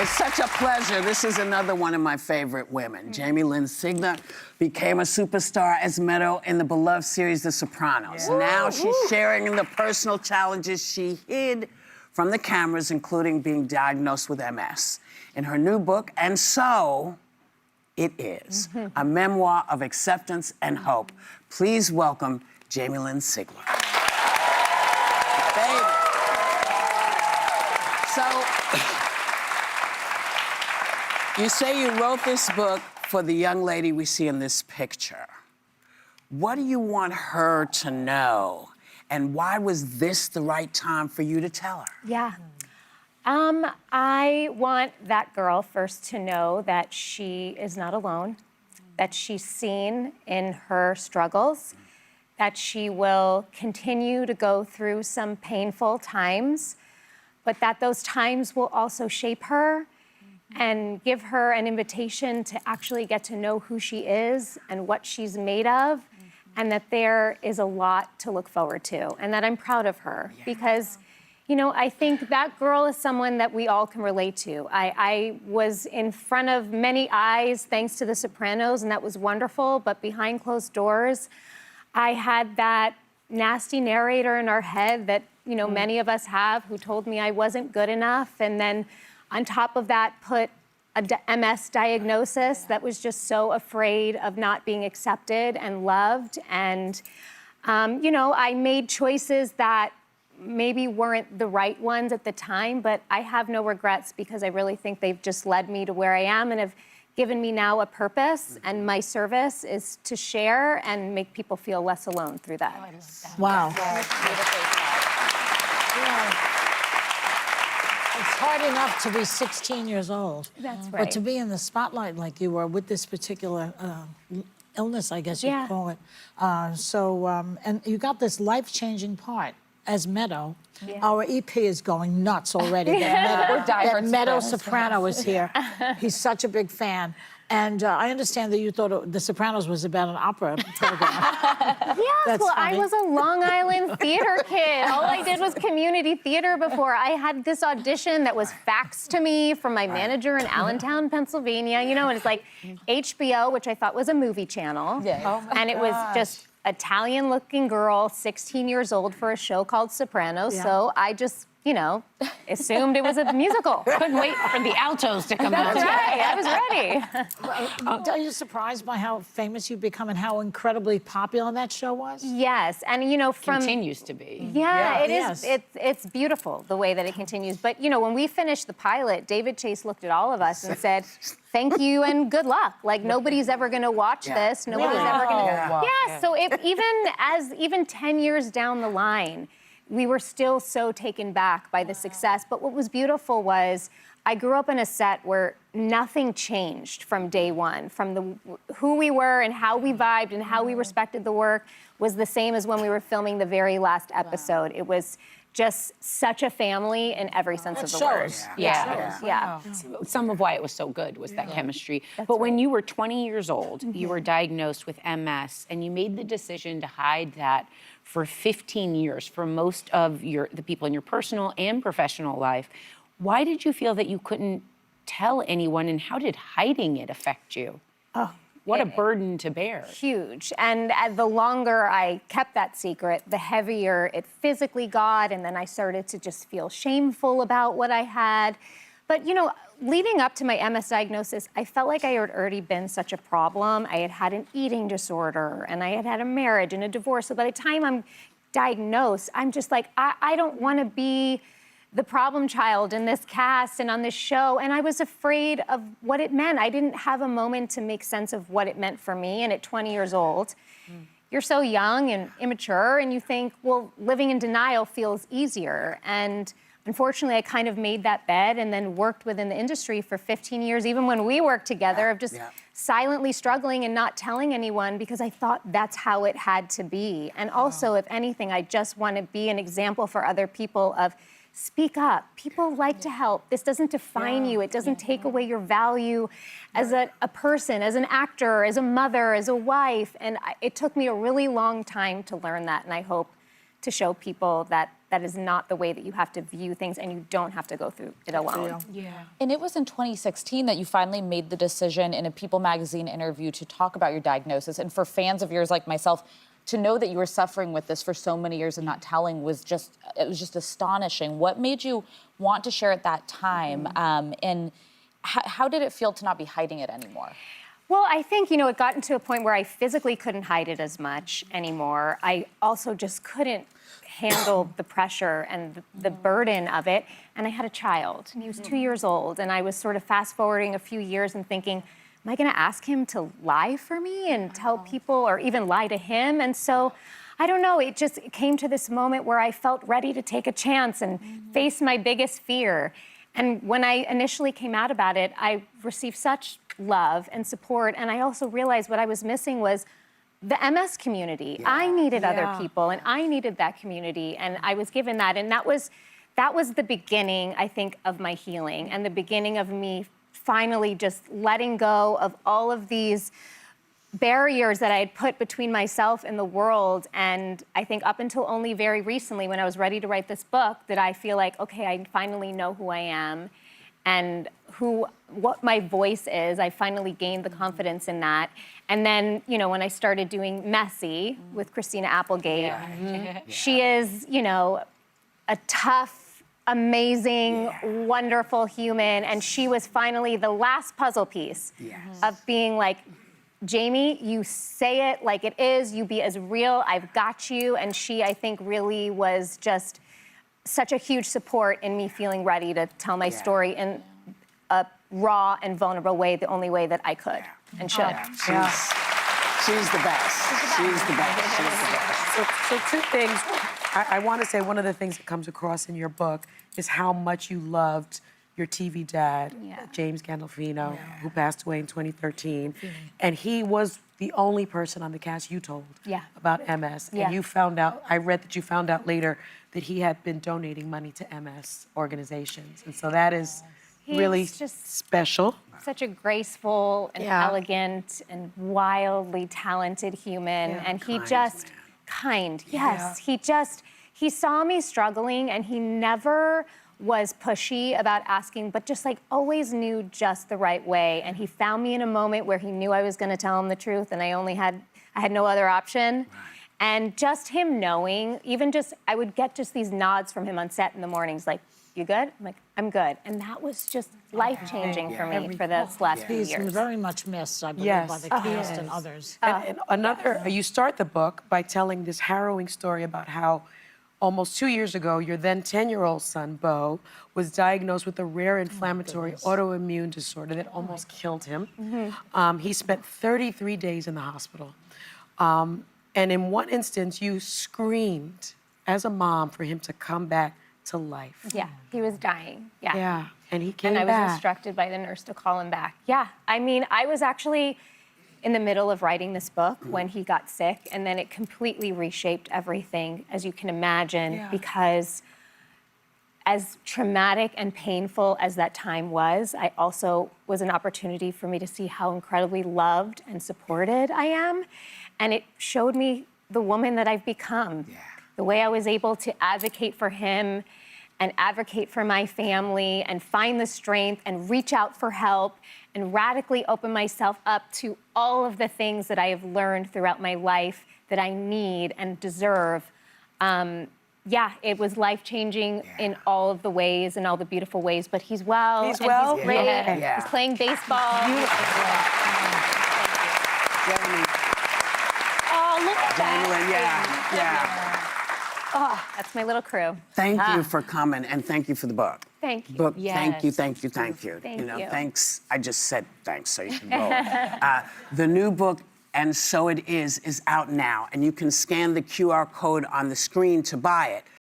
It's such a pleasure. This is another one of my favorite women. Jamie Lynn Sigler became a superstar as Meadow in the beloved series The Sopranos. Yeah. Now she's sharing in the personal challenges she hid from the cameras, including being diagnosed with MS. In her new book, And So It Is, a memoir of acceptance and hope. Please welcome Jamie Lynn Sigler. Baby. So, you say you wrote this book for the young lady we see in this picture. What do you want her to know? And why was this the right time for you to tell her? Yeah. I want that girl first to know that she is not alone, that she's seen in her struggles, that she will continue to go through some painful times, but that those times will also shape her and give her an invitation to actually get to know who she is and what she's made of, and that there is a lot to look forward to, and that I'm proud of her. Because, you know, I think that girl is someone that we all can relate to. I was in front of many eyes thanks to The Sopranos, and that was wonderful, but behind closed doors, I had that nasty narrator in our head that, you know, many of us have, who told me I wasn't good enough, and then on top of that, put a MS diagnosis that was just so afraid of not being accepted and loved. And, you know, I made choices that maybe weren't the right ones at the time, but I have no regrets because I really think they've just led me to where I am and have given me now a purpose. And my service is to share and make people feel less alone through that. Oh, I love that. Wow. Yeah. It's hard enough to be 16 years old. That's right. But to be in the spotlight like you were with this particular illness, I guess you'd call it. And you got this life-changing part as Meadow. Yeah. Our EP is going nuts already. That Meadow Soprano is here. He's such a big fan. And I understand that you thought The Sopranos was about an opera program. Yes, well, I was a Long Island theater kid. All I did was community theater before. I had this audition that was faxed to me from my manager in Allentown, Pennsylvania. You know, and it's like HBO, which I thought was a movie channel. Yeah. Oh and it was just Italian-looking girl, 16 years old, for a show called Sopranos. Yeah. So I just, you know, assumed it was a musical. Couldn't wait for the altos to come out. That's right, I was ready. Are you surprised by how famous you've become and how incredibly popular that show was? Yes, and you know, from... Continues to be. Yeah, it is. Yes. It's beautiful, the way that it continues. But, you know, when we finished the pilot, David Chase looked at all of us and said, thank you and good luck. Like, nobody's ever going to watch this. Nobody's ever going to... Yeah, so even 10 years down the line, we were still so taken back by the success. But what was beautiful was I grew up in a set where nothing changed from day one. From who we were and how we vibed and how we respected the work was the same as when we were filming the very last episode. It was just such a family in every sense of the word. Yeah. Some of why it was so good was that chemistry. But when you were 20 years old, you were diagnosed with MS, and you made the decision to hide that for 15 years for most of the people in your personal and professional life. Why did you feel that you couldn't tell anyone, and how did hiding it affect you? Oh, what a burden to bear. Huge. And the longer I kept that secret, the heavier it physically got, and then I started to just feel shameful about what I had. But, you know, leading up to my MS diagnosis, I felt like I had already been such a problem. I had had an eating disorder, and I had had a marriage and a divorce. So by the time I'm diagnosed, I'm just like, I don't want to be the problem child in this cast and on this show. And I was afraid of what it meant. I didn't have a moment to make sense of what it meant for me. And at 20 years old, you're so young and immature, and you think, well, living in denial feels easier. And unfortunately, I kind of made that bed and then worked within the industry for 15 years, even when we worked together, of just silently struggling and not telling anyone because I thought that's how it had to be. And also, if anything, I just want to be an example for other people of speak up. People like to help. This doesn't define you. It doesn't take away your value as a person, as an actor, as a mother, as a wife. And it took me a really long time to learn that. And I hope to show people that that is not the way that you have to view things, and you don't have to go through it alone. And it was in 2016 that you finally made the decision in a People magazine interview to talk about your diagnosis. And for fans of yours like myself, to know that you were suffering with this for so many years and not telling was just astonishing. What made you want to share at that time? And how did it feel to not be hiding it anymore? Well, I think, you know, it got into a point where I physically couldn't hide it as much anymore. I also just couldn't handle the pressure and the burden of it. And I had a child, and he was 2 years old. And I was sort of fast forwarding a few years and thinking, am I gonna ask him to lie for me and tell people, or even lie to him? And so, I don't know, it just came to this moment where I felt ready to take a chance and face my biggest fear. And when I initially came out about it, I received such love and support. And I also realized what I was missing was the MS community. I needed other people, and I needed that community. And I was given that. And that was the beginning, I think, of my healing, and the beginning of me finally just letting go of all of these barriers that I had put between myself and the world. And I think up until only very recently, when I was ready to write this book, that I feel like, okay, I finally know who I am and what my voice is. I finally gained the confidence in that. And then, you know, when I started doing Messy with Christina Applegate, she is, you know, a tough, amazing, wonderful human. And she was finally the last puzzle piece of being like, Jamie, you say it like it is, you be as real, I've got you. And she, I think, really was just such a huge support in me feeling ready to tell my story in a raw and vulnerable way, the only way that I could and should. She's the best. She's the best. She's the best. So two things. I want to say one of the things that comes across in your book is how much you loved your TV dad, James Gandolfino, who passed away in 2013. And he was the only person on the cast you told about MS. And you found out, I read that you found out later that he had been donating money to MS organizations. And so that is really just special. Such a graceful and elegant and wildly talented human. And he just, he saw me struggling, and he never was pushy about asking, but just like always knew just the right way. And he found me in a moment where he knew I was gonna tell him the truth, and I had no other option. And just him knowing, even just, I would get just these nods from him on set in the mornings, like, you good? I'm like, I'm good. And that was just life-changing for me for this last few He's years. very much missed, I believe, by the cast and others. And another, you start the book by telling this harrowing story about how almost 2 years ago, your then 10-year-old son, Beau, was diagnosed with a rare inflammatory autoimmune disorder that almost killed him. He spent 33 days in the hospital. And in one instance, you screamed as a mom for him to come back to life. Yeah, he was dying. Yeah, and he came back. And I was back. instructed by the nurse to call him back. Yeah, I mean, I was actually in the middle of writing this book when he got sick, and then it completely reshaped everything, as you can imagine, because as traumatic and painful as that time was, I also was an opportunity for me to see how incredibly loved and supported I am. And it showed me the woman that I've become. The way I was able to advocate for him and advocate for my family and find the strength and reach out for help and radically open myself up to all of the things that I have learned throughout my life that I need and deserve. It was life-changing in all of the ways and all the beautiful ways, but he's well. He's well? He's great. Yeah. He's playing baseball. Jamie, Oh, look at Jamie, that. Oh, that's my little crew. Thank you for coming, and thank you for the book. Thank you. Book, thank you, thank you, thank you. Thank you know, you. thanks. I just said thanks, so you should go. The new book, And So It Is out now, and you can scan the QR code on the screen to buy it.